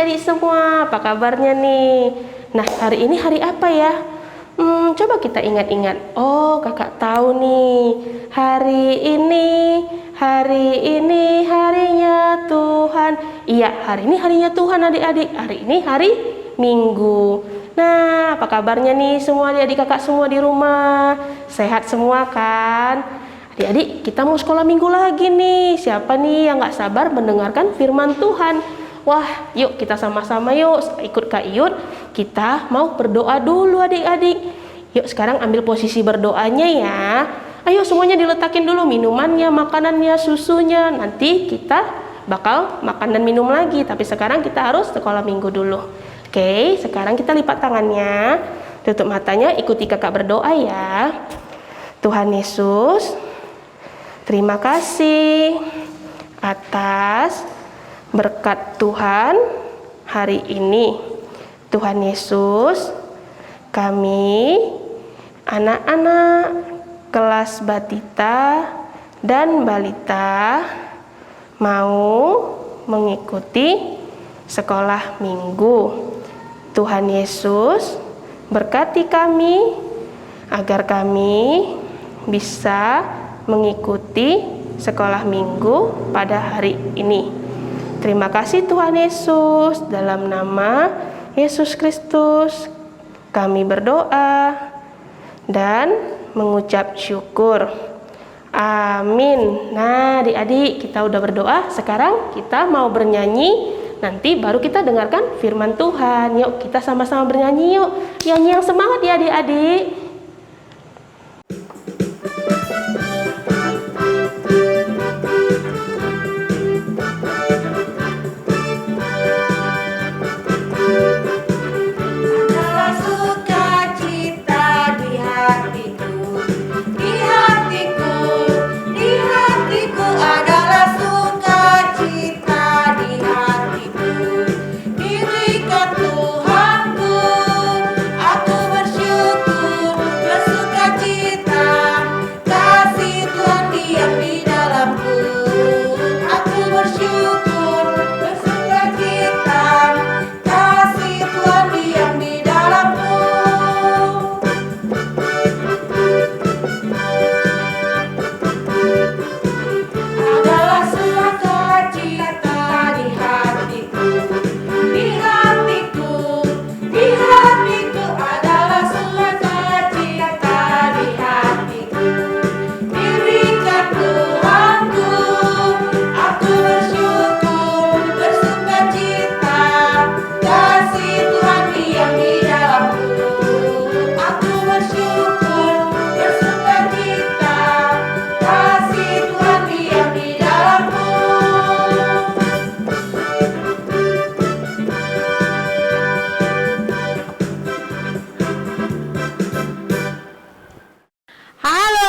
adik-adik semua, apa kabarnya nih? Nah, hari ini hari apa ya? Coba kita ingat-ingat. Oh, kakak tahu nih. Hari ini harinya Tuhan. Iya, hari ini harinya Tuhan adik-adik. Hari ini hari Minggu. Nah, apa kabarnya nih semua adik-adik kakak semua di rumah? Sehat semua kan? Adik-adik, kita mau sekolah minggu lagi nih. Siapa nih yang gak sabar mendengarkan firman Tuhan? Wah, yuk kita sama-sama yuk ikut Kak Iyut. Kita mau berdoa dulu adik-adik. Yuk sekarang ambil posisi berdoanya ya. Ayo semuanya diletakin dulu minumannya, makanannya, susunya. Nanti kita bakal makan dan minum lagi. Tapi sekarang kita harus sekolah minggu dulu. Oke, sekarang kita lipat tangannya. Tutup matanya, ikuti kakak berdoa ya. Tuhan Yesus, terima kasih atas berkat Tuhan hari ini. Tuhan Yesus, kami anak-anak kelas Batita dan Balita mau mengikuti sekolah minggu. Tuhan Yesus, berkati kami agar kami bisa mengikuti sekolah minggu pada hari ini. Terima kasih Tuhan Yesus, dalam nama Yesus Kristus kami berdoa dan mengucap syukur. Amin. Nah, adik-adik, kita udah berdoa, sekarang kita mau bernyanyi. Nanti baru kita dengarkan firman Tuhan. Yuk kita sama-sama bernyanyi yuk. Nyanyi yang semangat ya adik-adik.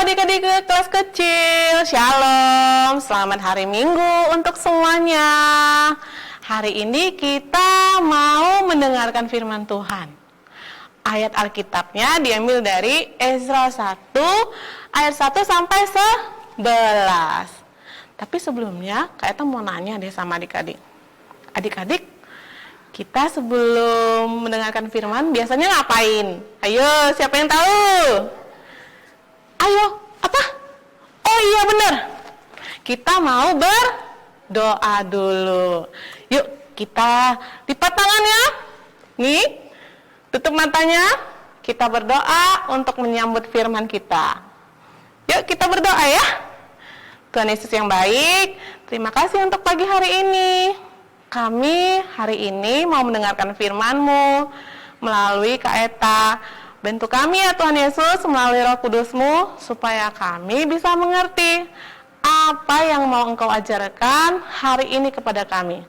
Adik-adik kelas kecil, Shalom, selamat hari Minggu untuk semuanya. Hari ini kita mau mendengarkan firman Tuhan. Ayat Alkitabnya diambil dari Ezra 1 ayat 1 sampai 11. Tapi sebelumnya Kak Eta mau nanya deh sama adik-adik. Adik-adik, kita sebelum mendengarkan firman biasanya ngapain? Ayo, siapa yang tahu? Ayo, apa? Oh iya benar. Kita mau berdoa dulu. Yuk, kita lipat tangannya. Nih, tutup matanya. Kita berdoa untuk menyambut firman kita. Yuk, kita berdoa ya. Tuhan Yesus yang baik, terima kasih untuk pagi hari ini. Kami hari ini mau mendengarkan firman-Mu melalui Kak Eta. Bantu kami ya Tuhan Yesus melalui Roh Kudus-Mu supaya kami bisa mengerti apa yang mau Engkau ajarkan hari ini kepada kami.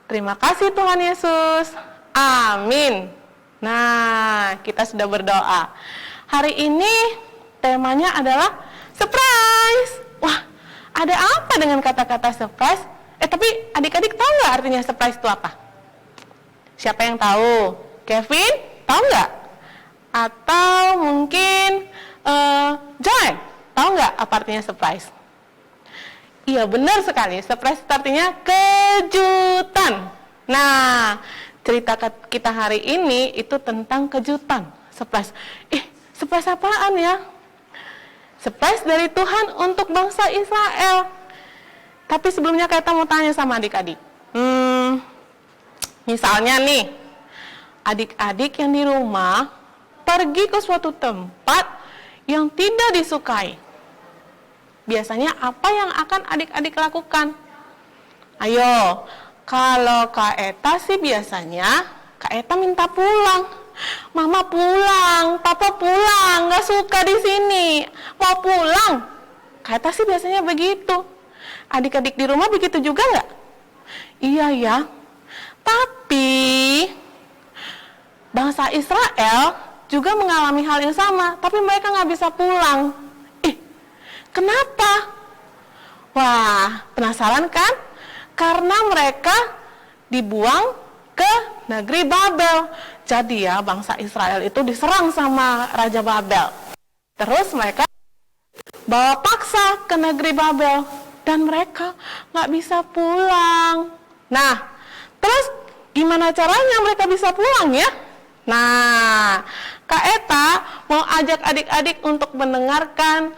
Terima kasih Tuhan Yesus. Amin. Nah, kita sudah berdoa. Hari ini temanya adalah surprise. Wah, ada apa dengan kata-kata surprise? Tapi adik-adik tahu nggak artinya surprise itu apa? Siapa yang tahu? Kevin, tahu nggak? Atau mungkin Joy, tahu nggak apa artinya surprise? Iya benar sekali, surprise artinya kejutan. Nah, cerita kita hari ini itu tentang kejutan. Surprise. Surprise apaan ya? Surprise dari Tuhan untuk bangsa Israel. Tapi sebelumnya kita mau tanya sama adik-adik. Misalnya nih, adik-adik yang di rumah pergi ke suatu tempat yang tidak disukai. Biasanya apa yang akan adik-adik lakukan? Ayo, kalau Kak Eta sih biasanya Kak Eta minta pulang. Mama pulang, Papa pulang, nggak suka di sini, mau pulang. Kak Eta sih biasanya begitu. Adik-adik di rumah begitu juga nggak? Iya ya. Tapi bangsa Israel juga mengalami hal yang sama, tapi mereka nggak bisa pulang. Kenapa? Wah, penasaran kan? Karena mereka dibuang ke negeri Babel. Jadi ya, bangsa Israel itu diserang sama Raja Babel. Terus mereka bawa paksa ke negeri Babel. Dan mereka nggak bisa pulang. Nah, terus gimana caranya mereka bisa pulang ya? Nah, Kak Eta mau ajak adik-adik untuk mendengarkan,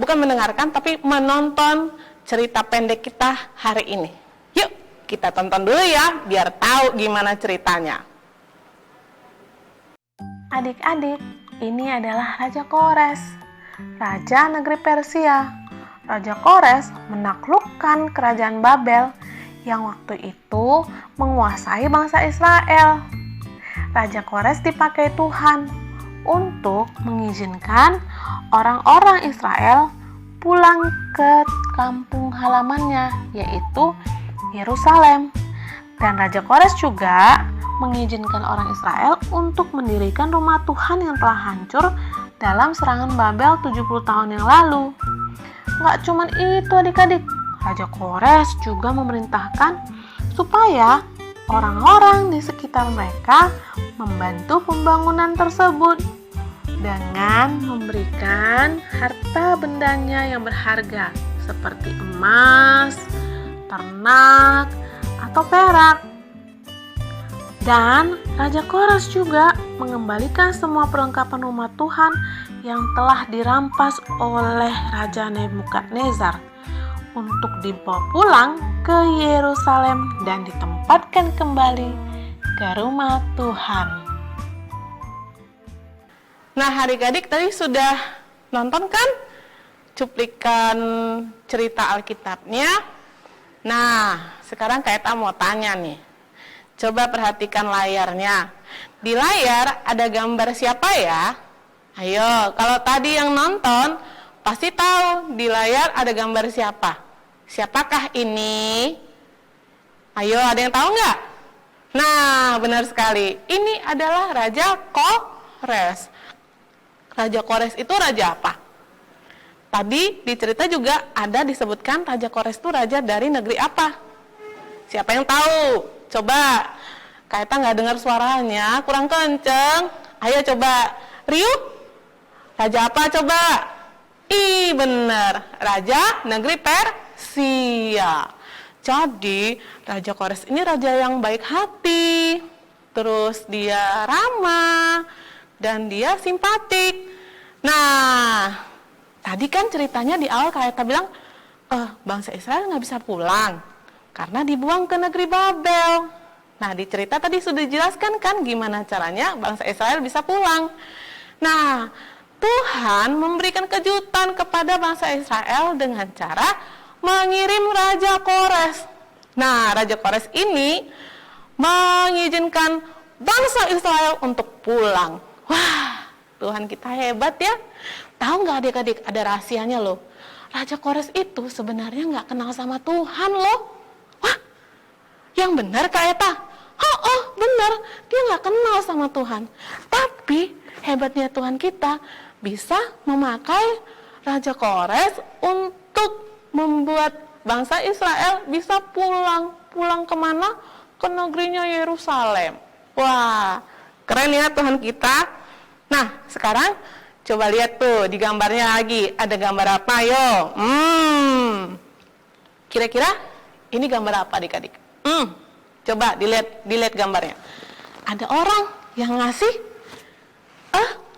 bukan mendengarkan, tapi menonton cerita pendek kita hari ini. Yuk, kita tonton dulu ya, biar tahu gimana ceritanya. Adik-adik, ini adalah Raja Kores, Raja negeri Persia. Raja Kores menaklukkan kerajaan Babel yang waktu itu menguasai bangsa Israel. Raja Kores dipakai Tuhan untuk mengizinkan orang-orang Israel pulang ke kampung halamannya, yaitu Yerusalem. Dan Raja Kores juga mengizinkan orang Israel untuk mendirikan rumah Tuhan yang telah hancur dalam serangan Babel 70 tahun yang lalu. Nggak cuma itu adik-adik, Raja Kores juga memerintahkan supaya orang-orang di sekitar mereka membantu pembangunan tersebut dengan memberikan harta bendanya yang berharga seperti emas, ternak, atau perak. Dan Raja Kores juga mengembalikan semua perlengkapan rumah Tuhan yang telah dirampas oleh Raja Nebukadnezar untuk dibawa pulang ke Yerusalem dan ditempatkan kembali ke rumah Tuhan. Nah, adik-adik tadi sudah nonton kan cuplikan cerita Alkitabnya? Nah, sekarang Kak Eta mau tanya nih. Coba perhatikan layarnya. Di layar ada gambar siapa ya? Ayo, kalau tadi yang nonton pasti tahu di layar ada gambar siapa. Siapakah ini? Ayo, ada yang tahu nggak? Nah, benar sekali. Ini adalah Raja Kores. Raja Kores itu raja apa? Tadi di cerita juga ada disebutkan Raja Kores itu raja dari negeri apa? Siapa yang tahu? Coba. Kak Eta nggak dengar suaranya, kurang kenceng. Ayo coba. Riuh. Raja apa coba? Bener. Raja negeri Persia. Jadi, Raja Kores ini raja yang baik hati. Terus dia ramah. Dan dia simpatik. Nah, tadi kan ceritanya di awal Kak Eta bilang, bangsa Israel nggak bisa pulang karena dibuang ke negeri Babel. Nah, di cerita tadi sudah dijelaskan kan gimana caranya bangsa Israel bisa pulang. Nah, Tuhan memberikan kejutan kepada bangsa Israel dengan cara mengirim Raja Kores. Nah, Raja Kores ini mengizinkan bangsa Israel untuk pulang. Wah, Tuhan kita hebat ya. Tahu nggak adik-adik, ada rahasianya loh. Raja Kores itu sebenarnya nggak kenal sama Tuhan loh. Wah, yang benar Kak Eta? Oh, benar. Dia nggak kenal sama Tuhan. Tapi hebatnya Tuhan kita bisa memakai Raja Kores untuk membuat bangsa Israel bisa pulang. Pulang kemana? Ke negerinya Yerusalem. Wah, keren ya Tuhan kita. Nah, sekarang coba lihat tuh di gambarnya lagi. Ada gambar apa? Yo. Kira-kira ini gambar apa adik-adik? Coba dilihat gambarnya. Ada orang yang ngasih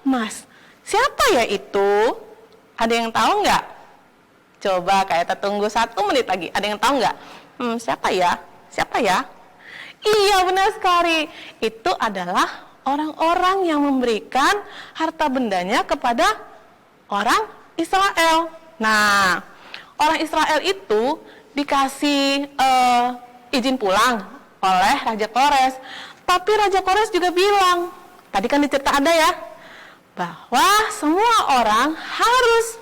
emas. Siapa ya itu? Ada yang tahu nggak? Coba kita tunggu 1 menit lagi. Ada yang tahu nggak? Siapa ya? Siapa ya? Iya, benar sekali. Itu adalah orang-orang yang memberikan harta bendanya kepada orang Israel. Nah, orang Israel itu dikasih izin pulang oleh Raja Kores. Tapi Raja Kores juga bilang, tadi kan dicerita ada ya, bahwa semua orang harus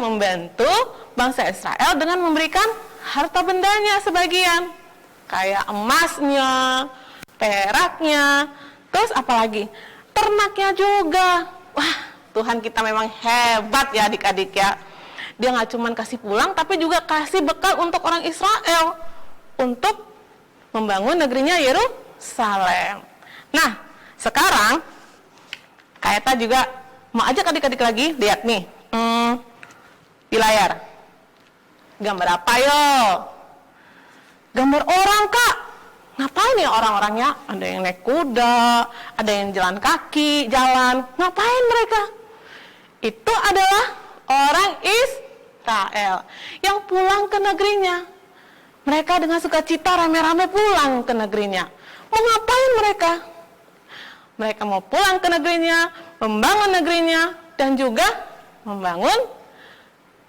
membantu bangsa Israel dengan memberikan harta bendanya sebagian, kayak emasnya, peraknya, terus apalagi ternaknya juga. Wah, Tuhan kita memang hebat ya adik-adik ya. Dia nggak cuma kasih pulang, tapi juga kasih bekal untuk orang Israel untuk membangun negerinya Yerusalem. Nah, sekarang Kaeta juga mau ajak adik-adik lagi lihat nih di layar. Gambar apa yo? Gambar orang, Kak. Ngapain ya orang-orangnya? Ada yang naik kuda, ada yang jalan kaki, jalan. Ngapain mereka? Itu adalah orang Israel yang pulang ke negerinya. Mereka dengan sukacita rame-rame pulang ke negerinya. Mau ngapain mereka? Mereka mau pulang ke negerinya, membangun negerinya, dan juga membangun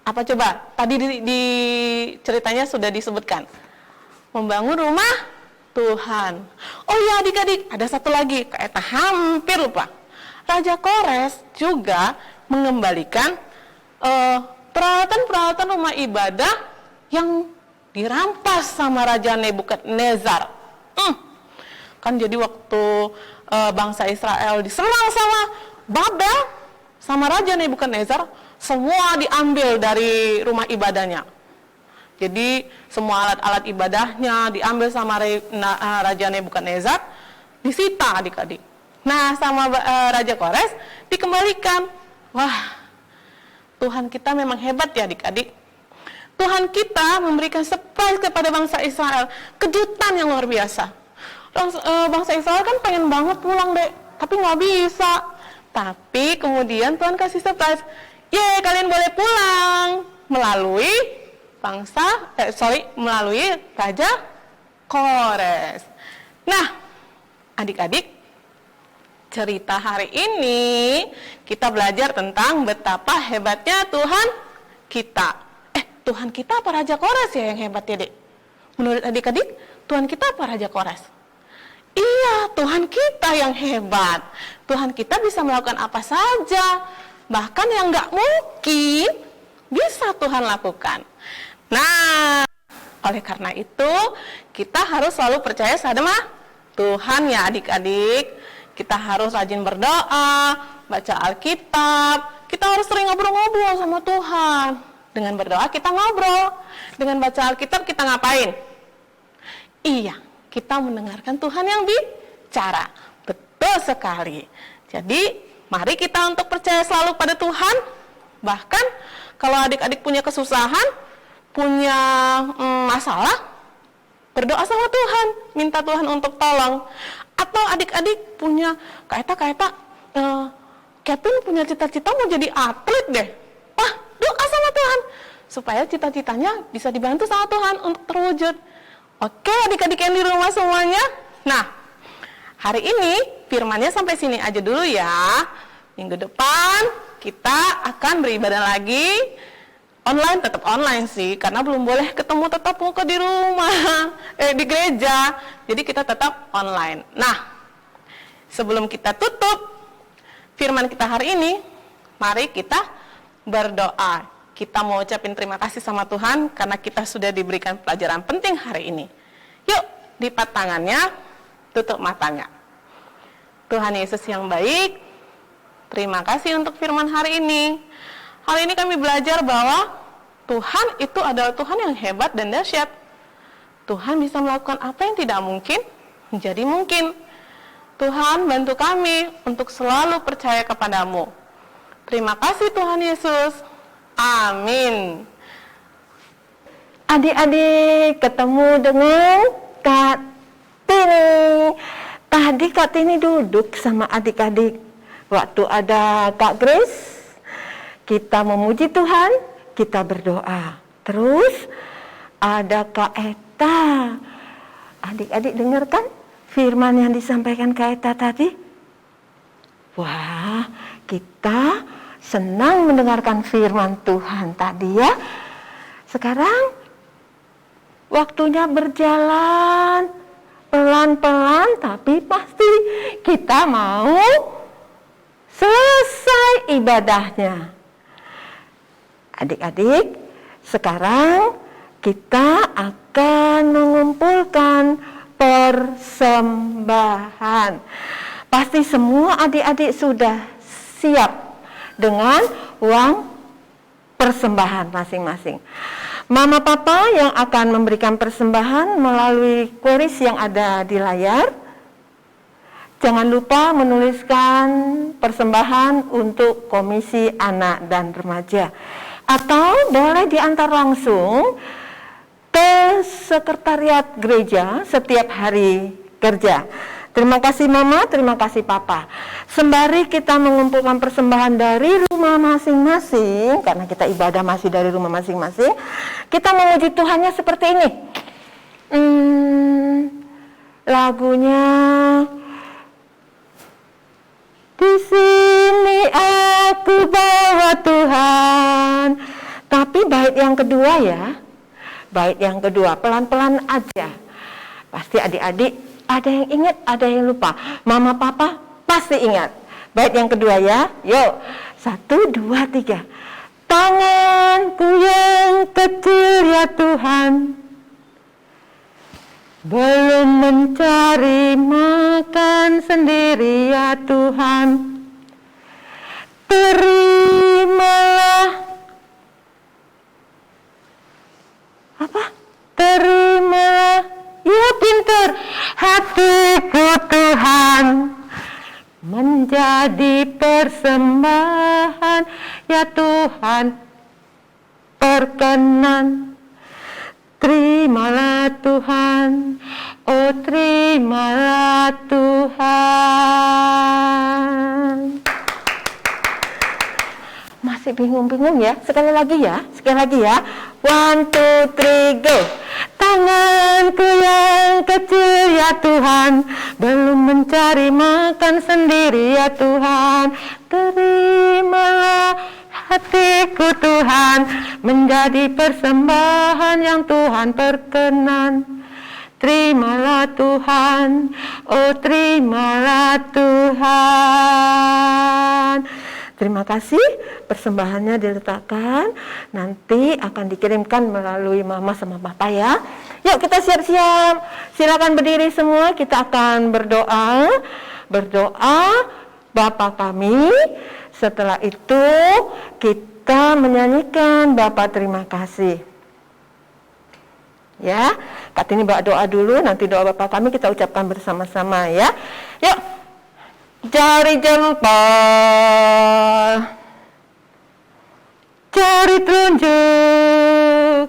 apa coba? Tadi di ceritanya sudah disebutkan. Membangun rumah Tuhan. Oh ya adik-adik, ada satu lagi, Kaeta hampir lupa. Raja Kores juga mengembalikan peralatan-peralatan rumah ibadah yang dirampas sama Raja Nebukadnezar. Kan jadi waktu bangsa Israel diserang sama Babel, sama Raja Nebukadnezar, semua diambil dari rumah ibadahnya. Jadi semua alat-alat ibadahnya diambil sama Raja Nebukadnezar, disita adik-adik. Nah, sama Raja Kores dikembalikan. Wah, Tuhan kita memang hebat ya adik-adik. Tuhan kita memberikan surprise kepada bangsa Israel, kejutan yang luar biasa. Bangsa Israel kan pengen banget pulang deh, tapi nggak bisa. Tapi kemudian Tuhan kasih surprise, kalian boleh pulang melalui melalui Raja Kores. Nah, adik-adik, cerita hari ini kita belajar tentang betapa hebatnya Tuhan kita. Tuhan kita apa Raja Kores ya yang hebat ya, Dek? Menurut adik-adik, Tuhan kita apa Raja Kores? Iya, Tuhan kita yang hebat. Tuhan kita bisa melakukan apa saja. Bahkan yang nggak mungkin bisa Tuhan lakukan. Nah, oleh karena itu kita harus selalu percaya sama Tuhan ya adik-adik. Kita harus rajin berdoa, baca Alkitab. Kita harus sering ngobrol-ngobrol sama Tuhan. Dengan berdoa kita ngobrol. Dengan baca Alkitab kita ngapain? Iya, kita mendengarkan Tuhan yang bicara. Betul sekali. Jadi, mari kita untuk percaya selalu pada Tuhan. Bahkan, kalau adik-adik punya kesusahan, punya masalah, berdoa sama Tuhan. Minta Tuhan untuk tolong. Atau adik-adik punya, Kevin punya cita-cita mau jadi atlet deh. Wah, doa sama Tuhan. Supaya cita-citanya bisa dibantu sama Tuhan untuk terwujud. Oke adik-adik yang di rumah semuanya. Nah, hari ini firmannya sampai sini aja dulu ya. Minggu depan kita akan beribadah lagi. Online, tetap online sih. Karena belum boleh ketemu tetap muka di rumah. Di gereja. Jadi kita tetap online. Nah, sebelum kita tutup firman kita hari ini, mari kita berdoa. Kita mau ucapin terima kasih sama Tuhan karena kita sudah diberikan pelajaran penting hari ini. Yuk, lipat tangannya, tutup matanya. Tuhan Yesus yang baik, terima kasih untuk firman hari ini. Hari ini kami belajar bahwa Tuhan itu adalah Tuhan yang hebat dan dahsyat. Tuhan bisa melakukan apa yang tidak mungkin menjadi mungkin. Tuhan bantu kami untuk selalu percaya kepadamu. Terima kasih Tuhan Yesus. Amin. adik-adik ketemu dengan Kak Tini. Tadi Kak Tini duduk sama adik-adik. Waktu ada Kak Grace, kita memuji Tuhan, kita berdoa. Terus ada Kak Eta. Adik-adik dengarkan firman yang disampaikan Kak Eta tadi? Wah, kita senang mendengarkan firman Tuhan tadi ya. Sekarang waktunya berjalan pelan-pelan, tapi pasti kita mau selesai ibadahnya. Adik-adik, sekarang kita akan mengumpulkan persembahan. Pasti semua adik-adik sudah siap dengan uang persembahan masing-masing. Mama papa yang akan memberikan persembahan melalui kuis yang ada di layar. Jangan lupa menuliskan persembahan untuk Komisi Anak dan Remaja. Atau boleh diantar langsung ke sekretariat gereja setiap hari kerja. Terima kasih Mama, terima kasih Papa. Sembari kita mengumpulkan persembahan dari rumah masing-masing, karena kita ibadah masih dari rumah masing-masing, kita memuji Tuhannya seperti ini. Lagunya, di sini aku bawa Tuhan. Tapi bait yang kedua ya, bait yang kedua pelan-pelan aja. Pasti adik-adik ada yang ingat, ada yang lupa. Mama papa pasti ingat. Bait yang kedua ya. Yuk. 1, 2, 3. Tanganku yang kecil ya Tuhan, belum mencari makan sendiri ya Tuhan. Terimalah. Apa? Terimalah. Ya pintar. Hatiku Tuhan menjadi persembahan ya Tuhan, perkenan. Terimalah Tuhan, oh terimalah Tuhan. Masih bingung-bingung ya? Sekali lagi ya. 1, 2, 3, go. Tanganku yang kecil ya Tuhan, belum mencari makan sendiri ya Tuhan. Terimalah hatiku Tuhan, menjadi persembahan yang Tuhan perkenan. Terimalah Tuhan, oh terimalah Tuhan. Terima kasih, persembahannya diletakkan, nanti akan dikirimkan melalui Mama sama Papa ya. Yuk kita siap-siap, silakan berdiri semua, kita akan berdoa Bapa kami. Setelah itu kita menyanyikan Bapa terima kasih. Ya, Kak Tini bawa doa dulu, nanti doa Bapa kami kita ucapkan bersama-sama ya. Yuk. Jari jempol, jari telunjuk,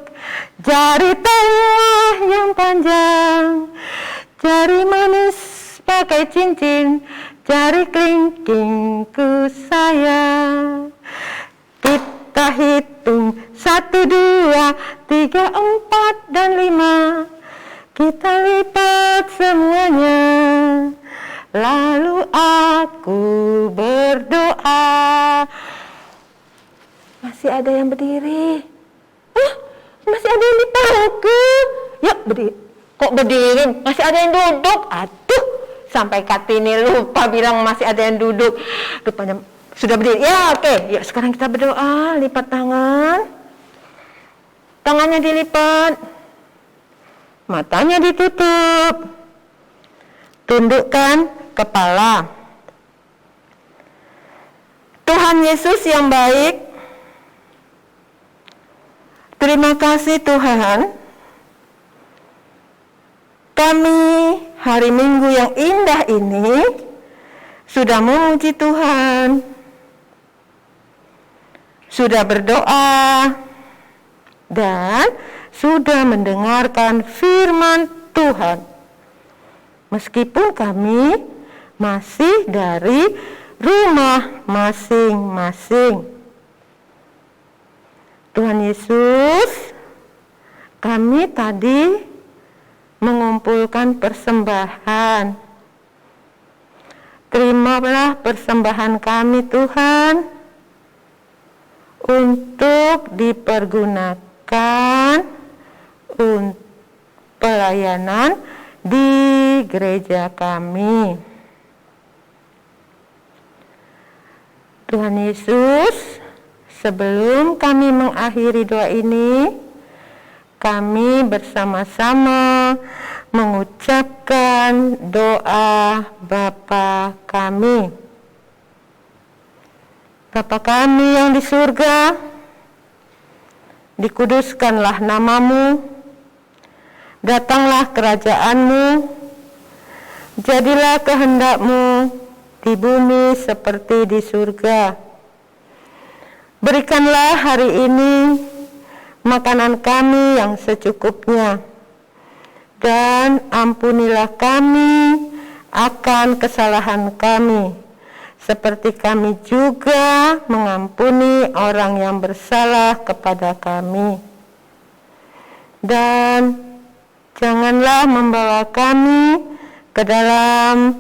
jari tengah yang panjang, jari manis pakai cincin, jari kelingkingku sayang. Kita hitung 1, 2, 3, 4, dan 5. Kita lipat semuanya. Lalu aku berdoa. Masih ada yang berdiri. Masih ada yang dipanggil. Yuk berdiri. Kok berdiri? Masih ada yang duduk. Aduh, sampai Kak Tini lupa bilang masih ada yang duduk. Rupanya sudah berdiri. Ya oke. Yuk sekarang kita berdoa. Lipat tangan. Tangannya dilipat. Matanya ditutup. Tundukkan kepala. Tuhan Yesus yang baik, terima kasih Tuhan. Kami hari Minggu yang indah ini sudah memuji Tuhan, sudah berdoa, dan sudah mendengarkan firman Tuhan. Meskipun kami masih dari rumah masing-masing. Tuhan Yesus, kami tadi mengumpulkan persembahan. Terimalah persembahan kami Tuhan untuk dipergunakan untuk pelayanan di gereja kami. Tuhan Yesus, sebelum kami mengakhiri doa ini, kami bersama-sama mengucapkan doa Bapa kami. Bapa kami yang di surga, dikuduskanlah namamu, datanglah kerajaanmu, jadilah kehendakmu di bumi seperti di surga. Berikanlah hari ini makanan kami yang secukupnya, dan ampunilah kami akan kesalahan kami, seperti kami juga mengampuni orang yang bersalah kepada kami. Dan janganlah membawa kami ke dalam,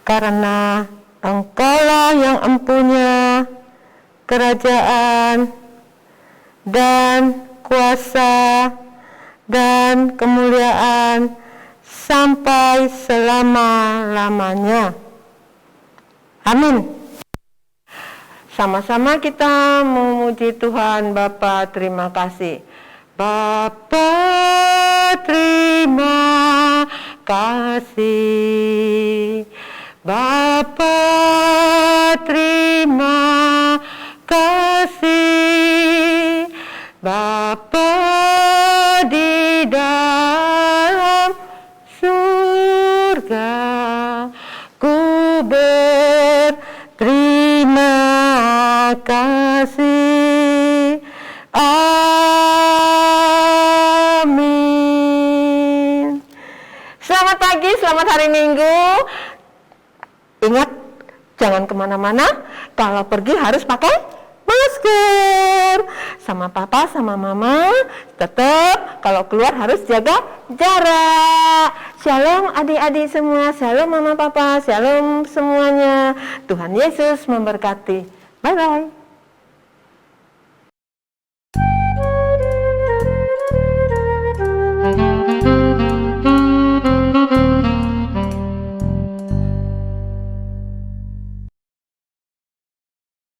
karena Engkaulah yang empunya kerajaan dan kuasa dan kemuliaan sampai selama-lamanya. Amin. Sama-sama kita memuji Tuhan. Bapa, terima kasih. Bapa, terima kasih. Bapa, terima kasih. Bapa di dalam surga, ku berterima kasih. Amin. Selamat pagi, selamat hari Minggu. Ingat, jangan kemana-mana. Kalau pergi harus pakai masker. Sama papa, sama mama. Tetap kalau keluar harus jaga jarak. Shalom adik-adik semua. Shalom mama papa. Shalom semuanya. Tuhan Yesus memberkati. Bye-bye.